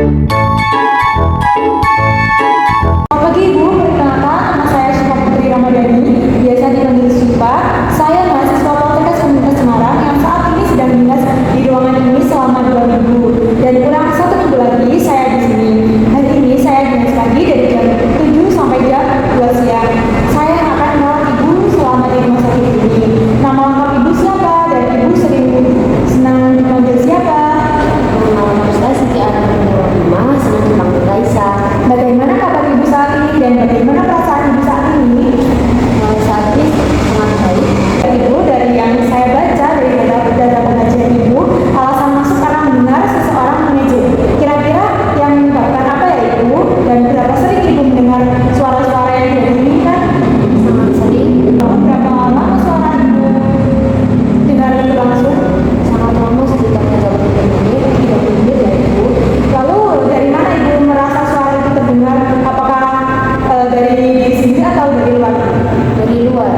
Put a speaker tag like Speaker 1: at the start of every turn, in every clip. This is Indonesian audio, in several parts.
Speaker 1: Pagi Ibu, perkenalkan nama saya Syifa Putri Ramadhani, biasa dipanggil Syifa. Saya mahasiswa Poltekkes Universitas Semarang yang saat ini sedang dinas di ruangan ini selama 2 minggu dan kurang 1 minggu lagi saya di sini. Hari ini saya dinas pagi dari jam 7 sampai jam 2 siang. Saya akan merawat Ibu selama di rumah sakit ini. Nama lengkap Ibu siapa dan Ibu sering senang dipanggil siapa?
Speaker 2: Nama saya Siti Anandrawati, senang dipanggil Raisa.
Speaker 1: Bagaimana kabar Ibu saat ini dan bagaimana perasaan Ibu saat ini?
Speaker 2: Saat ini sangat baik.
Speaker 1: Ibu, dari yang saya baca dari data pengajian Ibu, alasan masuk karena mendengar seseorang mengejek. Kira-kira yang menyebabkan apa ya Ibu? Dan berapa sering Ibu mendengar suara-suara yang tidak diinginkan?
Speaker 2: Sangat sering.
Speaker 1: Berapa lama suara Ibu dengar itu langsung?
Speaker 2: Sangat lama, sekitar 30 menit, 30 menit ya Ibu.
Speaker 1: Lalu dari mana Ibu merasa suara itu terdengar? Apakah dari sini atau dari luar?
Speaker 2: Dari luar.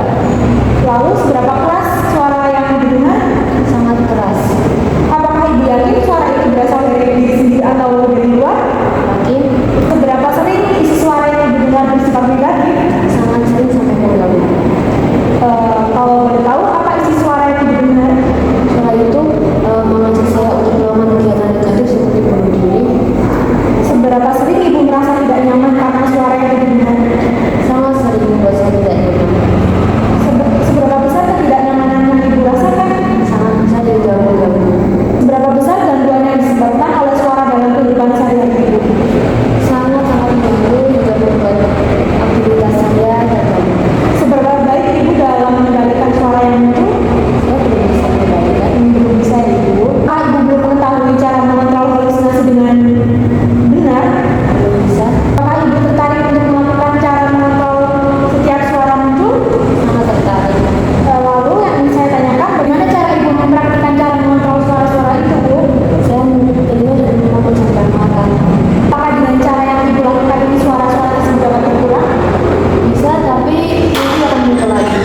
Speaker 1: Lalu seberapa keras suara yang didengar?
Speaker 2: Sangat keras.
Speaker 1: Apakah Ibu yakin suara itu berasal dari diri sendiri atau dari luar?
Speaker 2: Makin
Speaker 1: Seberapa sering isi suara yang didengar bersifat negatif?
Speaker 2: sangat sering sampai mengganggu.
Speaker 1: Kalau boleh tahu apa isi suara yang didengar?
Speaker 2: Suara itu mengajak saya untuk melakukan kegiatan negatif seperti bunuh diri.
Speaker 1: Seberapa sering Ibu merasa tidak nyaman karena suara yang didengar?
Speaker 2: Sangat sering membuat saya tidak nyaman.
Speaker 1: Seberapa besar ketidaknyamanan yang Ibu rasakan?
Speaker 2: Sangat bisa diganggu-ganggu.
Speaker 1: Seberapa besar gangguan yang disebabkan oleh suara dalam kehidupan sehari-hari Ibu?
Speaker 2: Sangat mengganggu juga membuat aktivitas saya terganggu.
Speaker 1: Seberapa baik Ibu dalam mengendalikan suara yang muncul?
Speaker 2: Saya belum bisa mengendalikan.
Speaker 1: Belum bisa ya Ibu. Ibu belum mengetahui cara mengontrol halusinasi dengan benar?
Speaker 2: Belum bisa.
Speaker 1: Apakah Ibu tertarik untuk melakukan cara mengontrol setiap suara muncul?
Speaker 2: Sangat tertarik.
Speaker 1: Lalu yang ingin saya tanyakan, bagaimana cara Ibu mempraktikkan cara mengontrol suara-suara itu, Bu?
Speaker 2: Saya menutup telinga dan memejamkan mata.
Speaker 1: Apakah dengan cara yang Ibu lakukan ini suara-suara tersebut dapat berkurang?
Speaker 2: Bisa, tapi nanti akan muncul lagi.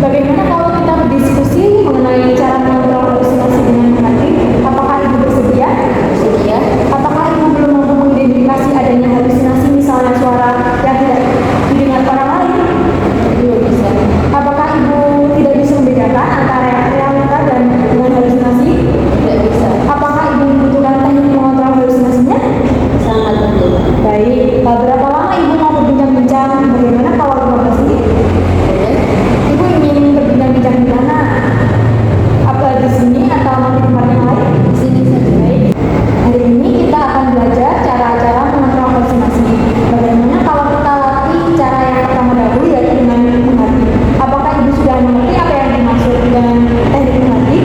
Speaker 1: Bagaimana kalau kita berdiskusi mengenai cara mengontrol halusinasi dengan hati? Apakah Ibu bersedia?
Speaker 2: Bersedia?
Speaker 1: Apakah Ibu belum mampu mengidentifikasi adanya halusinasi, misalnya suara yang tidak didengar orang lain?
Speaker 2: Belum bisa.
Speaker 1: Apakah Ibu tidak bisa membedakan antara realita dan dengan halusinasi?
Speaker 2: Tidak bisa.
Speaker 1: Apakah Ibu membutuhkan teknik mengontrol halusinasinya?
Speaker 2: Sangat penting.
Speaker 1: Baik, berapa lama Ibu mau berbincang-bincang? Bagaimana kalau 15 menit?
Speaker 2: Boleh?
Speaker 1: Ibu ingin berbincang-bincang di mana? Apa di sini atau nanti di tempat yang lain?
Speaker 2: Di sini saja.
Speaker 1: Baik. Hari ini kita akan belajar cara-cara mengontrol halusinasi. Bagaimana kalau kita latih cara yang pertama dahulu, yaitu dengan menghati. Apakah Ibu sudah mengerti apa yang dimaksud dengan teknik menghati?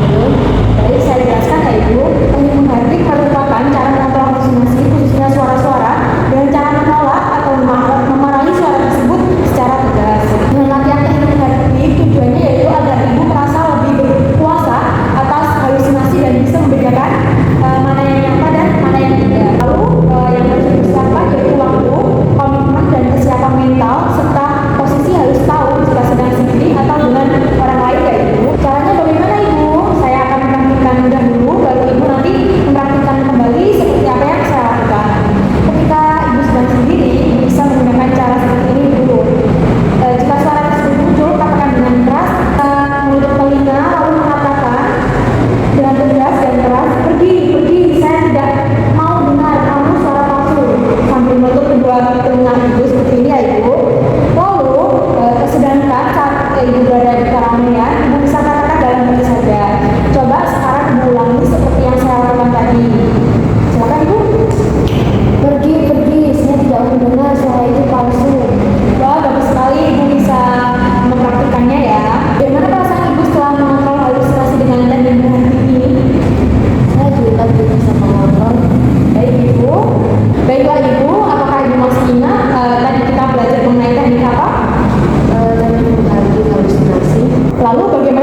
Speaker 2: Belum?
Speaker 1: Baik, saya jelaskan ya Ibu. Teknik menghati merupakan cara mengontrol halusinasi, khususnya suara-suara, dengan cara menolak atau memarahi suara tersebut secara tegas. Dengan latihan teknik menghati, tujuannya yaitu agar Ibu merasa lebih berkuasa atas halusinasi dan bisa membedakan mana yang nyata dan mana yang tidak. Lalu yang harus dipersiapkan yaitu waktu, komitmen, dan kesiapan mental, serta posisi harus tahu jika sedang sendiri atau dengan orang lain ya Ibu. Caranya bagaimana Ibu? Saya akan mempraktikkan dahulu, baru Ibu nanti mempraktikkan kembali seperti apa yang saya lakukan. Ketika Ibu sedang sendiri, Ibu bisa menggunakan cara seperti ini dulu. Jika suara tersebut muncul, katakan dengan keras, menutup telinga, lalu mengatakan dengan tegas dan keras, pergi, saya tidak mau dengar kamu suara palsu, sambil menutup kedua telinga Ibu seperti ini ya Ibu. Lalu, sedangkan saat Ibu berada di keramaian, Ibu bisa katakan dalam hati saja. Coba sekarang Ibu ulangi seperti yang saya lakukan tadi. Silakan Ibu.
Speaker 2: Pergi, saya tidak mendengar suara itu palsu.
Speaker 1: Wah, bagus sekali Ibu bisa mempraktikannya ya. Bagaimana perasaan Ibu setelah mengontrol halusinasi dengan teknik menghati ini?
Speaker 2: Saya juga belum bisa mengontrol.
Speaker 1: Baik Ibu. Baiklah Ibu, apakah Ibu masih ingat tadi kita belajar mengenai teknik apa?
Speaker 2: Dan menghadapi halusinasi.
Speaker 1: Lalu bagaimana